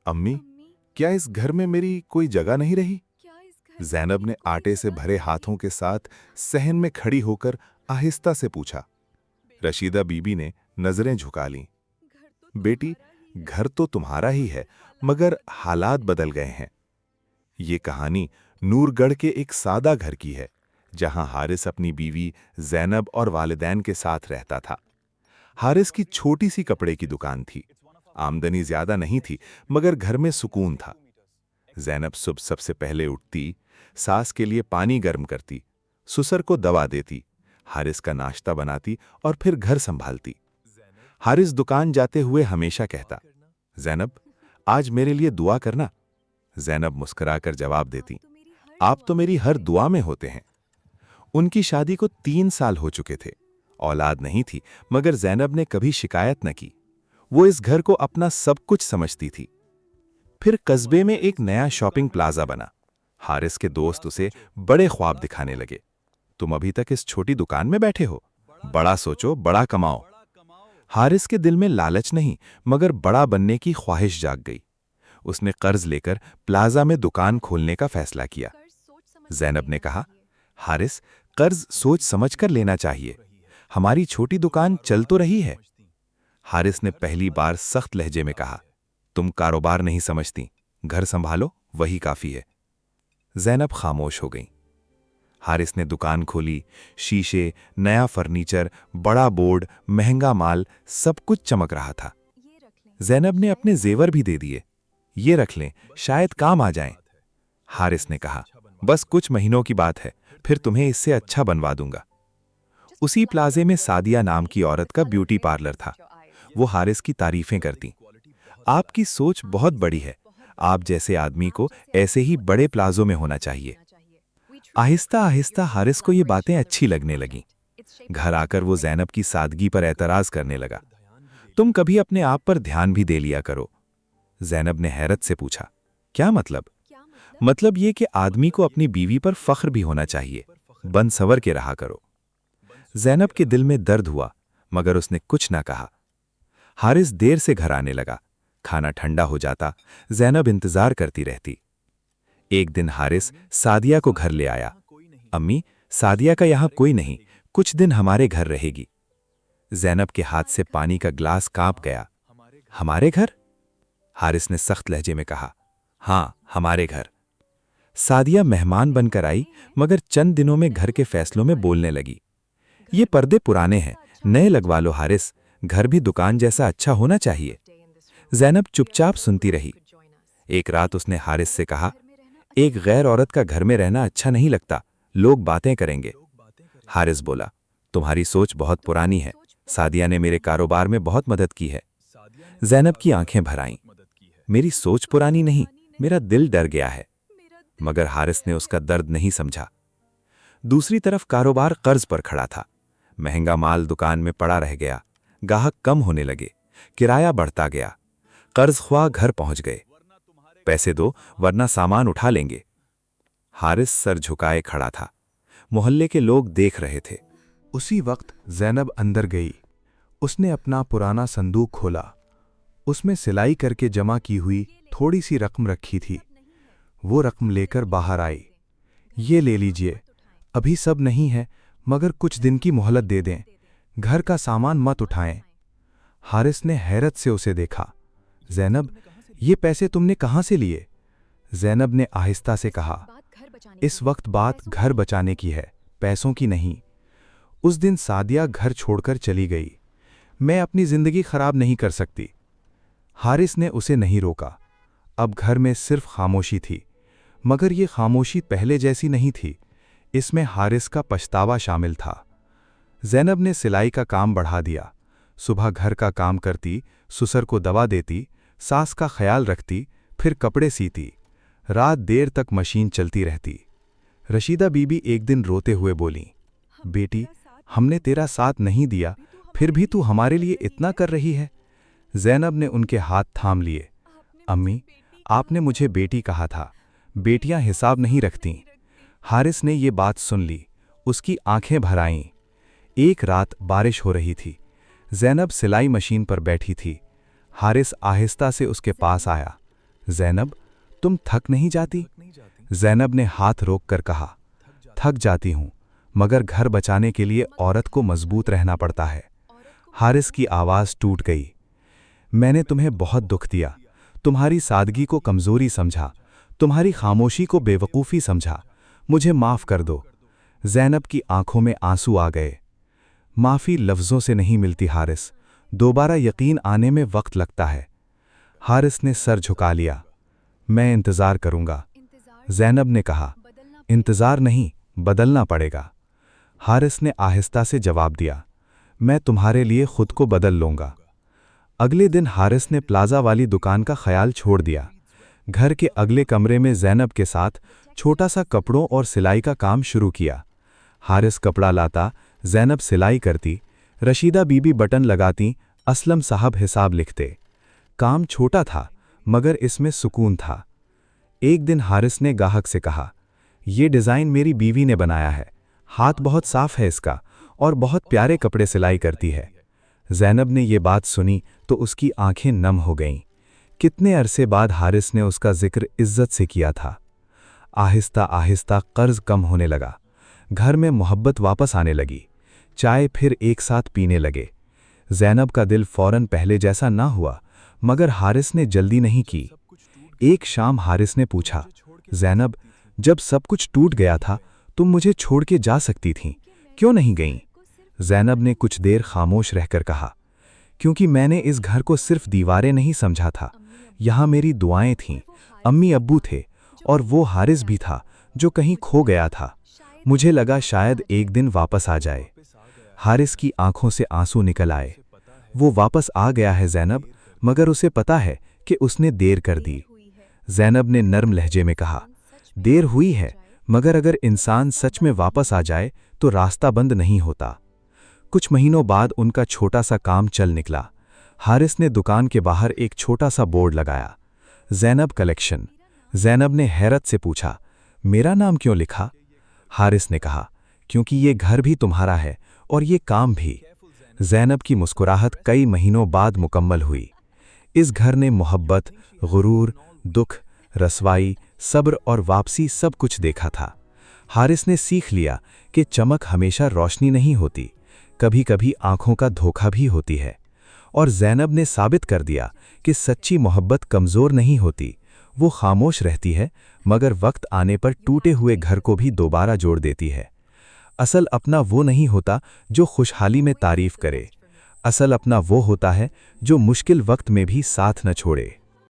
अम्मी, क्या इस घर में मेरी कोई जगह नहीं रही? ज़ैनब ने आटे से भरे हाथों के साथ सहन में खड़ी होकर आहिस्ता से पूछा। रशीदा बीबी ने नजरें झुका लीं। बेटी, घर तो तुम्हारा ही है, मगर हालात बदल गए हैं। ये कहानी नूरगढ़ के एक सादा घर की है, जहां हारिस अपनी बीवी ज़ैनब और वालिदैन के साथ रहता था। हारिस की छोटी सी कपड़े की दुकान थी। आमदनी ज्यादा नहीं थी, मगर घर में सुकून था। ज़ैनब सुबह सबसे पहले उठती, सास के लिए पानी गर्म करती, ससुर को दवा देती, हारिस का नाश्ता बनाती और फिर घर संभालती। हारिस दुकान जाते हुए हमेशा कहता, ज़ैनब, आज मेरे लिए दुआ करना। ज़ैनब मुस्कुराकर जवाब देती, आप तो मेरी हर दुआ में होते हैं। उनकी शादी को 3 साल हो चुके थे। औलाद नहीं थी, मगर ज़ैनब ने कभी शिकायत न की। वो इस घर को अपना सब कुछ समझती थी। फिर कस्बे में एक नया शॉपिंग प्लाजा बना। हारिस के दोस्त उसे बड़े ख्वाब दिखाने लगे। तुम अभी तक इस छोटी दुकान में बैठे हो, बड़ा सोचो, बड़ा कमाओ। हारिस के दिल में लालच नहीं, मगर बड़ा बनने की ख्वाहिश जाग गई। उसने कर्ज लेकर प्लाजा में दुकान खोलने का फैसला किया। ज़ैनब ने कहा, हारिस, कर्ज सोच समझकर लेना चाहिए। हमारी छोटी दुकान चल तो रही है। हारिस ने पहली बार सख्त लहजे में कहा, तुम कारोबार नहीं समझती, घर संभालो, वही काफी है। ज़ैनब खामोश हो गई। हारिस ने दुकान खोली। शीशे, नया फर्नीचर, बड़ा बोर्ड, महंगा माल, सब कुछ चमक रहा था। ज़ैनब ने अपने जेवर भी दे दिए। ये रख लें, शायद काम आ जाएं। हारिस ने कहा, बस कुछ महीनों की बात है, फिर तुम्हें इससे अच्छा बनवा दूंगा। उसी प्लाजे में सादिया नाम की औरत का ब्यूटी पार्लर था। वो हारिस की तारीफें करती। आपकी सोच बहुत बड़ी है। आप जैसे आदमी को ऐसे ही बड़े प्लाजों में होना चाहिए। आहिस्ता आहिस्ता हारिस को ये बातें अच्छी लगने लगीं। घर आकर वो ज़ैनब की सादगी पर एतराज करने लगा। तुम कभी अपने आप पर ध्यान भी दे लिया करो। ज़ैनब ने हैरत से पूछा, क्या मतलब? मतलब ये कि आदमी को अपनी बीवी पर फख्र भी होना चाहिए। बन सवर के रहा करो। ज़ैनब के दिल में दर्द हुआ, मगर उसने कुछ ना कहा। हारिस देर से घर आने लगा। खाना ठंडा हो जाता, ज़ैनब इंतजार करती रहती। एक दिन हारिस सादिया को घर ले आया। अम्मी, सादिया का यहाँ कोई नहीं, कुछ दिन हमारे घर रहेगी। ज़ैनब के हाथ से पानी का ग्लास कांप गया। हमारे घर? हारिस ने सख्त लहजे में कहा, हाँ, हमारे घर। सादिया मेहमान बनकर आई, मगर चंद दिनों में घर के फैसलों में बोलने लगी। ये पर्दे पुराने हैं, नए लगवा लो हारिस, घर भी दुकान जैसा अच्छा होना चाहिए। ज़ैनब चुपचाप सुनती रही। एक रात उसने हारिस से कहा, एक गैर औरत का घर में रहना अच्छा नहीं लगता, लोग बातें करेंगे। हारिस बोला, तुम्हारी सोच बहुत पुरानी है। सादिया ने मेरे कारोबार में बहुत मदद की है। ज़ैनब की आंखें भर आईं। मेरी सोच पुरानी नहीं, मेरा दिल डर गया है। मगर हारिस ने उसका दर्द नहीं समझा। दूसरी तरफ कारोबार कर्ज पर खड़ा था। महंगा माल दुकान में पड़ा रह गया। गाहक कम होने लगे। किराया बढ़ता गया। कर्ज ख्वाह घर पहुंच गए। पैसे दो, वरना सामान उठा लेंगे। हारिस सर झुकाए खड़ा था। मोहल्ले के लोग देख रहे थे। उसी वक्त ज़ैनब अंदर गई। उसने अपना पुराना संदूक खोला। उसमें सिलाई करके जमा की हुई थोड़ी सी रकम रखी थी। वो रकम लेकर बाहर आई। ये ले लीजिए, अभी सब नहीं है, मगर कुछ दिन की मोहलत दे दें। घर का सामान मत उठाएं। हारिस ने हैरत से उसे देखा। ज़ैनब, ये पैसे तुमने कहाँ से लिए? ज़ैनब ने आहिस्ता से कहा, इस वक्त बात घर बचाने की है, पैसों की नहीं। उस दिन सादिया घर छोड़कर चली गई। मैं अपनी जिंदगी खराब नहीं कर सकती। हारिस ने उसे नहीं रोका। अब घर में सिर्फ खामोशी थी, मगर ये खामोशी पहले जैसी नहीं थी। इसमें हारिस का पछतावा शामिल था। ज़ैनब ने सिलाई का काम बढ़ा दिया। सुबह घर का काम करती, ससुर को दवा देती, सास का ख्याल रखती, फिर कपड़े सीती। रात देर तक मशीन चलती रहती। रशीदा बीबी एक दिन रोते हुए बोलीं, बेटी, हमने तेरा साथ नहीं दिया, फिर भी तू हमारे लिए इतना कर रही है। ज़ैनब ने उनके हाथ थाम लिए। अम्मी, आपने मुझे बेटी कहा था, बेटियां हिसाब नहीं रखतीं। हारिस ने ये बात सुन ली। उसकी आंखें भर आईं। एक रात बारिश हो रही थी। ज़ैनब सिलाई मशीन पर बैठी थी। हारिस आहिस्ता से उसके पास आया। जैनब, तुम थक नहीं जाती? जैनब ने हाथ रोककर कहा, थक जाती हूं, मगर घर बचाने के लिए औरत को मजबूत रहना पड़ता है। हारिस की आवाज टूट गई। मैंने तुम्हें बहुत दुख दिया, तुम्हारी सादगी को कमजोरी समझा, तुम्हारी खामोशी को बेवकूफ़ी समझा। मुझे माफ़ कर दो। जैनब की आंखों में आंसू आ गए। माफ़ी लफ्ज़ों से नहीं मिलती हारिस, दोबारा यकीन आने में वक्त लगता है। हारिस ने सर झुका लिया। मैं इंतज़ार करूंगा। जैनब ने कहा, इंतज़ार नहीं, बदलना पड़ेगा। हारिस ने आहिस्ता से जवाब दिया, मैं तुम्हारे लिए खुद को बदल लूंगा। अगले दिन हारिस ने प्लाजा वाली दुकान का ख्याल छोड़ दिया। घर के अगले कमरे में जैनब के साथ छोटा सा कपड़ों और सिलाई का काम शुरू किया। हारिस कपड़ा लाता, जैनब सिलाई करती, रशीदा बीबी बटन लगाती, असलम साहब हिसाब लिखते। काम छोटा था, मगर इसमें सुकून था। एक दिन हारिस ने गाहक से कहा, ये डिज़ाइन मेरी बीवी ने बनाया है, हाथ बहुत साफ है इसका और बहुत प्यारे कपड़े सिलाई करती है। जैनब ने ये बात सुनी तो उसकी आंखें नम हो गईं। कितने अरसे बाद हारिस ने उसका जिक्र इज्जत से किया था। आहिस्ता आहिस्ता कर्ज कम होने लगा, घर में मोहब्बत वापस आने लगी, चाय फिर एक साथ पीने लगे। जैनब का दिल फौरन पहले जैसा ना हुआ, मगर हारिस ने जल्दी नहीं की। एक शाम हारिस ने पूछा, जैनब, जब सब कुछ टूट गया था तुम मुझे छोड़ के जा सकती थीं, क्यों नहीं गईं? जैनब ने कुछ देर खामोश रहकर कहा, क्योंकि मैंने इस घर को सिर्फ दीवारें नहीं समझा था, यहाँ मेरी दुआएं थीं, अम्मी अब्बू थे और वो हारिस भी था जो कहीं खो गया था। मुझे लगा शायद एक दिन वापस आ जाए। हारिस की आंखों से आंसू निकल आए। वो वापस आ गया है जैनब, मगर उसे पता है कि उसने देर कर दी। जैनब ने नर्म लहजे में कहा, देर हुई है, मगर अगर इंसान सच में वापस आ जाए तो रास्ता बंद नहीं होता। कुछ महीनों बाद उनका छोटा सा काम चल निकला। हारिस ने दुकान के बाहर एक छोटा सा बोर्ड लगाया, जैनब कलेक्शन। जैनब ने हैरत से पूछा, मेरा नाम क्यों लिखा? हारिस ने कहा, क्योंकि ये घर भी तुम्हारा है और ये काम भी। जैनब की मुस्कुराहट कई महीनों बाद मुकम्मल हुई। इस घर ने मोहब्बत, गुरूर, दुख, रसवाई, सब्र और वापसी सब कुछ देखा था। हारिस ने सीख लिया कि चमक हमेशा रोशनी नहीं होती, कभी कभी आंखों का धोखा भी होती है। और जैनब ने साबित कर दिया कि सच्ची मोहब्बत कमज़ोर नहीं होती, वो खामोश रहती है, मगर वक्त आने पर टूटे हुए घर को भी दोबारा जोड़ देती है। असल अपना वो नहीं होता जो खुशहाली में तारीफ करे, असल अपना वो होता है जो मुश्किल वक्त में भी साथ न छोड़े।